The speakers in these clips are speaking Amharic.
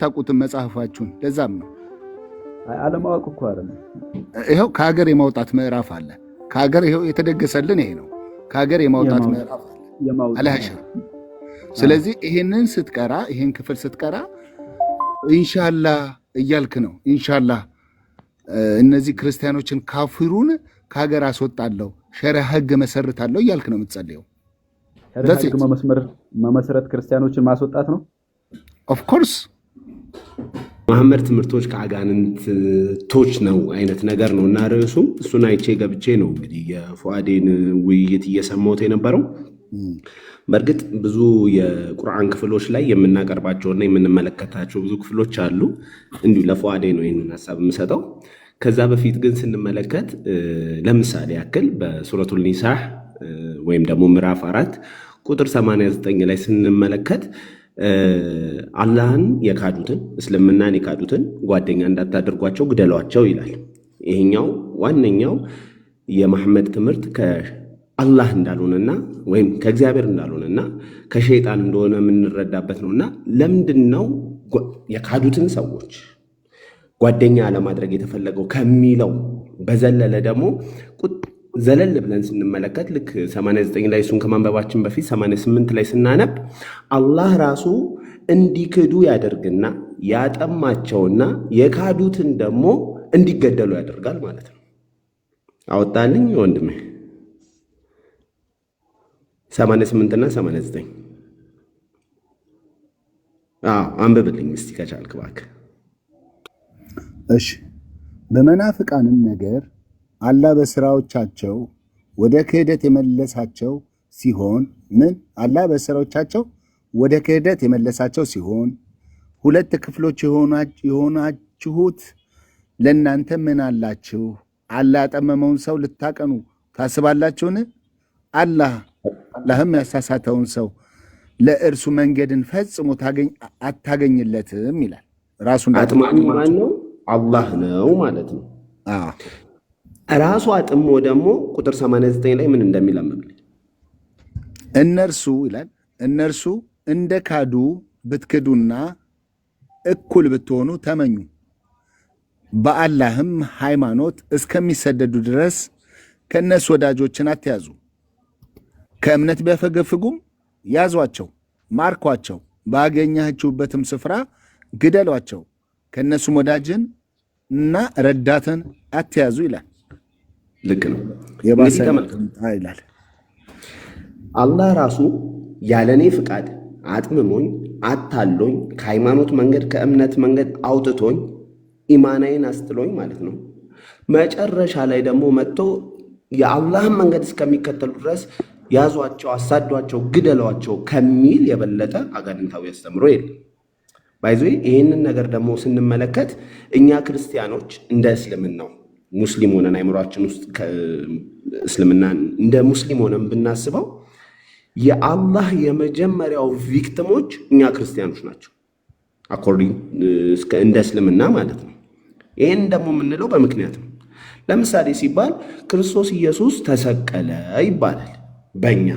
አታውቁትም መጽሐፋችሁን። ለዛም ነው አለማወቅ እኮ አይደለም። ይኸው ከሀገር የማውጣት ምዕራፍ አለ። ከሀገር ይኸው የተደገሰልን ይሄ ነው። ከሀገር የማውጣት ምዕራፍ አለ አልሐሽር። ስለዚህ ይሄንን ስትቀራ፣ ይሄን ክፍል ስትቀራ ኢንሻአላህ እያልክ ነው። ኢንሻአላህ እነዚህ ክርስቲያኖችን ካፊሩን ከሀገር አስወጣለሁ፣ ሸሪዓ ህግ መሰርታለሁ እያልክ ነው የምትጸልየው። ሸሪዓ ህግ መመስረት ክርስቲያኖችን ማስወጣት ነው። ኦፍ ኮርስ መሐመድ ትምህርቶች ከአጋንንቶች ነው አይነት ነገር ነው እና ርዕሱ እሱን አይቼ ገብቼ ነው እንግዲህ የፉአዴን ውይይት እየሰማሁት የነበረው። በእርግጥ ብዙ የቁርአን ክፍሎች ላይ የምናቀርባቸውና የምንመለከታቸው ብዙ ክፍሎች አሉ። እንዲሁ ለፉአዴ ነው ይህንን ሀሳብ የምሰጠው። ከዛ በፊት ግን ስንመለከት ለምሳሌ ያክል በሱረቱል ኒሳ ወይም ደግሞ ምዕራፍ 4 ቁጥር 89 ላይ ስንመለከት አላህን የካዱትን እስልምናን የካዱትን ጓደኛ እንዳታደርጓቸው ግደሏቸው ይላል። ይሄኛው ዋነኛው የመሐመድ ትምህርት ከአላህ እንዳልሆነና ወይም ከእግዚአብሔር እንዳልሆነና ከሸይጣን እንደሆነ የምንረዳበት ነውና ለምንድን ነው የካዱትን ሰዎች ጓደኛ ለማድረግ የተፈለገው ከሚለው በዘለለ ደግሞ ዘለል ብለን ስንመለከት ልክ 89 ላይ እሱን ከማንበባችን በፊት 88 ላይ ስናነብ አላህ ራሱ እንዲክዱ ያደርግና ያጠማቸውና የካዱትን ደግሞ እንዲገደሉ ያደርጋል ማለት ነው። አወጣልኝ ወንድሜ 88 እና 89 አንብብልኝ እስቲ ከቻልክ እባክህ። እሺ በመናፍቃንም ነገር አላህ በስራዎቻቸው ወደ ክህደት የመለሳቸው ሲሆን አላህ በስራዎቻቸው ወደ ክህደት የመለሳቸው ሲሆን ሁለት ክፍሎች የሆናችሁት ለእናንተ ምን አላችሁ? አላህ ያጠመመውን ሰው ልታቀኑ ታስባላችሁን? አላህም ያሳሳተውን ሰው ለእርሱ መንገድን ፈጽሞ አታገኝለትም ይላል። ራሱ አጥማኝ ማን ነው? አላህ ነው ማለት ነው። ራሱ አጥሞ ደግሞ ቁጥር 89 ላይ ምን እንደሚል አንብብልኝ። እነርሱ ይላል እነርሱ እንደ ካዱ ብትክዱና እኩል ብትሆኑ ተመኙ፣ በአላህም ሃይማኖት እስከሚሰደዱ ድረስ ከእነሱ ወዳጆችን አትያዙ። ከእምነት ቢያፈገፍጉም ያዟቸው፣ ማርኳቸው፣ ባገኛችሁበትም ስፍራ ግደሏቸው። ከእነሱም ወዳጅን እና ረዳትን አትያዙ ይላል። ልክ ነው። ይላል አላህ ራሱ ያለኔ ፍቃድ አጥምሞኝ አታሎኝ ከሃይማኖት መንገድ ከእምነት መንገድ አውጥቶኝ ኢማናይን አስጥሎኝ ማለት ነው። መጨረሻ ላይ ደግሞ መጥቶ የአላህን መንገድ እስከሚከተሉ ድረስ ያዟቸው፣ አሳዷቸው፣ ግደሏቸው ከሚል የበለጠ አጋንንታዊ አስተምሮ የለም። ባይዞ ይህንን ነገር ደግሞ ስንመለከት እኛ ክርስቲያኖች እንደ እስልምናው ሙስሊም ሆነን አይምሯችን ውስጥ እስልምና እንደ ሙስሊም ሆነን ብናስበው የአላህ የመጀመሪያው ቪክቲሞች እኛ ክርስቲያኖች ናቸው፣ አኮርዲንግ እንደ እስልምና ማለት ነው። ይህን ደግሞ የምንለው በምክንያት ነው። ለምሳሌ ሲባል ክርስቶስ ኢየሱስ ተሰቀለ ይባላል። በእኛ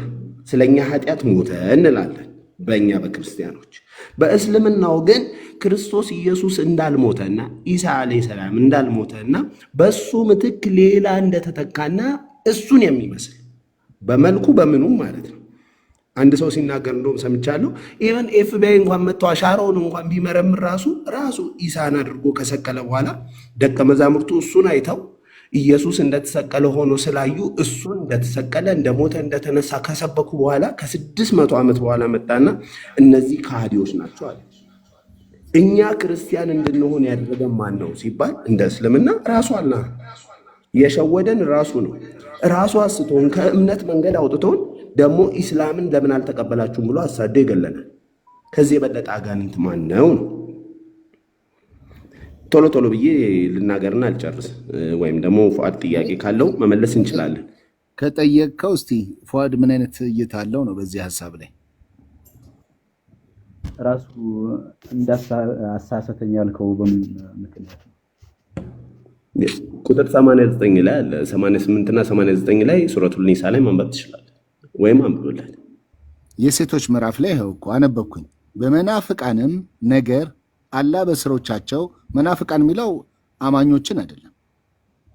ስለኛ ኃጢአት ሞተ እንላለን በእኛ በክርስቲያኖች። በእስልምናው ግን ክርስቶስ ኢየሱስ እንዳልሞተና ኢሳ አለይሂ ሰላም እንዳልሞተና በሱ ምትክ ሌላ እንደተተካና እሱን የሚመስል በመልኩ በምኑም ማለት ነው። አንድ ሰው ሲናገር እንደውም ሰምቻለሁ። ኢቨን ኤፍቢአይ እንኳን መጥቶ አሻራውን እንኳን ቢመረምር ራሱ ኢሳን አድርጎ ከሰቀለ በኋላ ደቀ መዛሙርቱ እሱን አይተው ኢየሱስ እንደተሰቀለ ሆኖ ስላዩ እሱን እንደተሰቀለ እንደሞተ እንደተነሳ ከሰበኩ በኋላ ከ600 ዓመት በኋላ መጣና እነዚህ ከሃዲዎች ናቸው አለ። እኛ ክርስቲያን እንድንሆን ያደረገን ማን ነው ሲባል እንደ እስልምና ራሱ አላህ የሸወደን ራሱ ነው። ራሱ አስቶን ከእምነት መንገድ አውጥቶን ደግሞ ኢስላምን ለምን አልተቀበላችሁም ብሎ አሳዶ ይገለናል። ከዚህ የበለጠ አጋንንት ማን ነው? ቶሎ ብዬ ልናገርና አልጨርስ፣ ወይም ደግሞ ፉአድ ጥያቄ ካለው መመለስ እንችላለን። ከጠየቅከው እስቲ ፉአድ ምን አይነት እይታ አለው ነው በዚህ ሀሳብ ላይ? ራሱ እንዳሳሰተኝ ያልከው በምን ምክንያት ነው? ቁጥር 89 ላይ አለ። 88 እና 89 ላይ ሱረቱል ኒሳ ላይ ማንበብ ትችላለህ ወይም አንብብላት። የሴቶች ምዕራፍ ላይ ይኸው እኮ አነበብኩኝ። በመናፍቃንም ነገር አላህ በስሮቻቸው መናፍቃን የሚለው አማኞችን አይደለም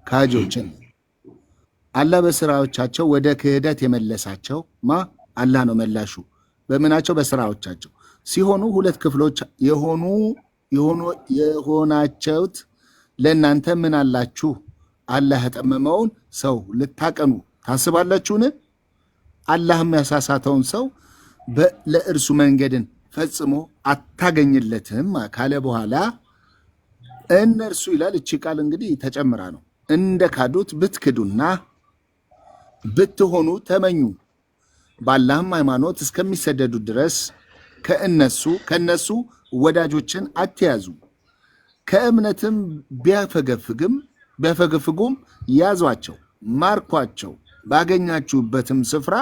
ካጆችን አላህ በስራዎቻቸው ወደ ክህደት የመለሳቸው አላህ ነው መላሹ በምናቸው በስራዎቻቸው ሲሆኑ ሁለት ክፍሎች የሆናቸውት ለእናንተ ምን አላችሁ? አላህ ያጠመመውን ሰው ልታቀኑ ታስባላችሁን? አላህም ያሳሳተውን ሰው ለእርሱ መንገድን ፈጽሞ አታገኝለትም ካለ በኋላ እነርሱ ይላል። እቺ ቃል እንግዲህ ተጨምራ ነው። እንደ ካዱት ብትክዱና ብትሆኑ ተመኙ፣ በአላህም ሃይማኖት እስከሚሰደዱ ድረስ ከእነሱ ወዳጆችን አትያዙ። ከእምነትም ቢያፈገፍጉም ያዟቸው፣ ማርኳቸው፣ ባገኛችሁበትም ስፍራ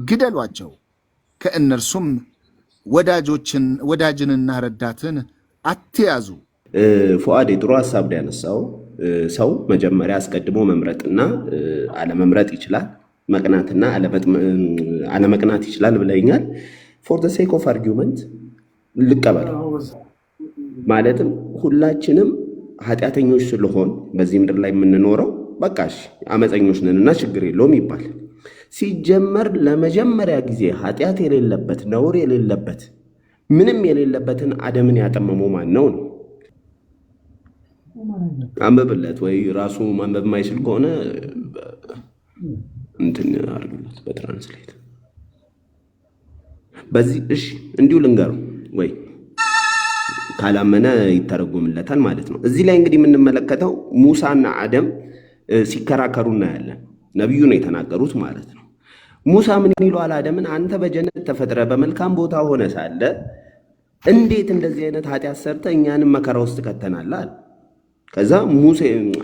ግደሏቸው። ከእነርሱም ወዳጅንና ረዳትን አትያዙ። ፉአድ ጥሩ ሀሳብ ነው ያነሳው። ሰው መጀመሪያ አስቀድሞ መምረጥና አለመምረጥ ይችላል፣ መቅናትና አለመቅናት ይችላል ብለኛል። ፎር ዘ ሴክ ኦፍ አርጊውመንት ልቀበለው። ማለትም ሁላችንም ኃጢአተኞች ስለሆን በዚህ ምድር ላይ የምንኖረው በቃሽ አመፀኞች ነንና ችግር የለውም ይባል። ሲጀመር ለመጀመሪያ ጊዜ ኃጢአት የሌለበት ነውር የሌለበት ምንም የሌለበትን አደምን ያጠመመው ማን ነው? አንብብለት፣ ወይ ራሱ ማንበብ የማይችል ከሆነ እንትን አድርግለት በትራንስሌት። በዚህ እሺ እንዲሁ ልንገረው ወይ ካላመነ ይተረጉምለታል ማለት ነው። እዚህ ላይ እንግዲህ የምንመለከተው ሙሳና አደም ሲከራከሩ እናያለን። ነቢዩ ነው የተናገሩት ማለት ነው። ሙሳ ምን ይለዋል አደምን? አንተ በጀነት ተፈጥረ በመልካም ቦታ ሆነ ሳለ እንዴት እንደዚህ አይነት ኃጢአት ሰርተ እኛንም መከራ ውስጥ ከተናላል? ከዛ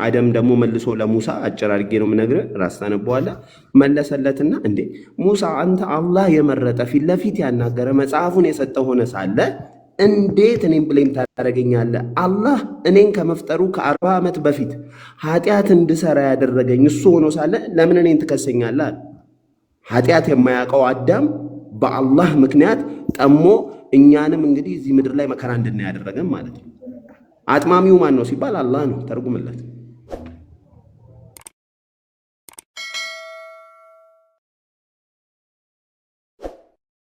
አደም ደግሞ መልሶ ለሙሳ አጭር አድርጌ ነው የምነግርህ፣ ራስ ታነበዋለህ። መለሰለትና እንዴ ሙሳ አንተ አላህ የመረጠ ፊት ለፊት ያናገረ መጽሐፉን የሰጠ ሆነ ሳለ እንዴት እኔን ብሌም ታደርገኛለህ? አላህ እኔን ከመፍጠሩ ከ40 ዓመት በፊት ኃጢአት እንድሰራ ያደረገኝ እሱ ሆኖ ሳለ ለምን እኔን ትከሰኛለህ? ኃጢአት የማያውቀው አዳም በአላህ ምክንያት ጠሞ እኛንም እንግዲህ እዚህ ምድር ላይ መከራ እንድናይ ያደረገን ማለት ነው። አጥማሚው ማን ነው ሲባል አላህ ነው። ተርጉምለት።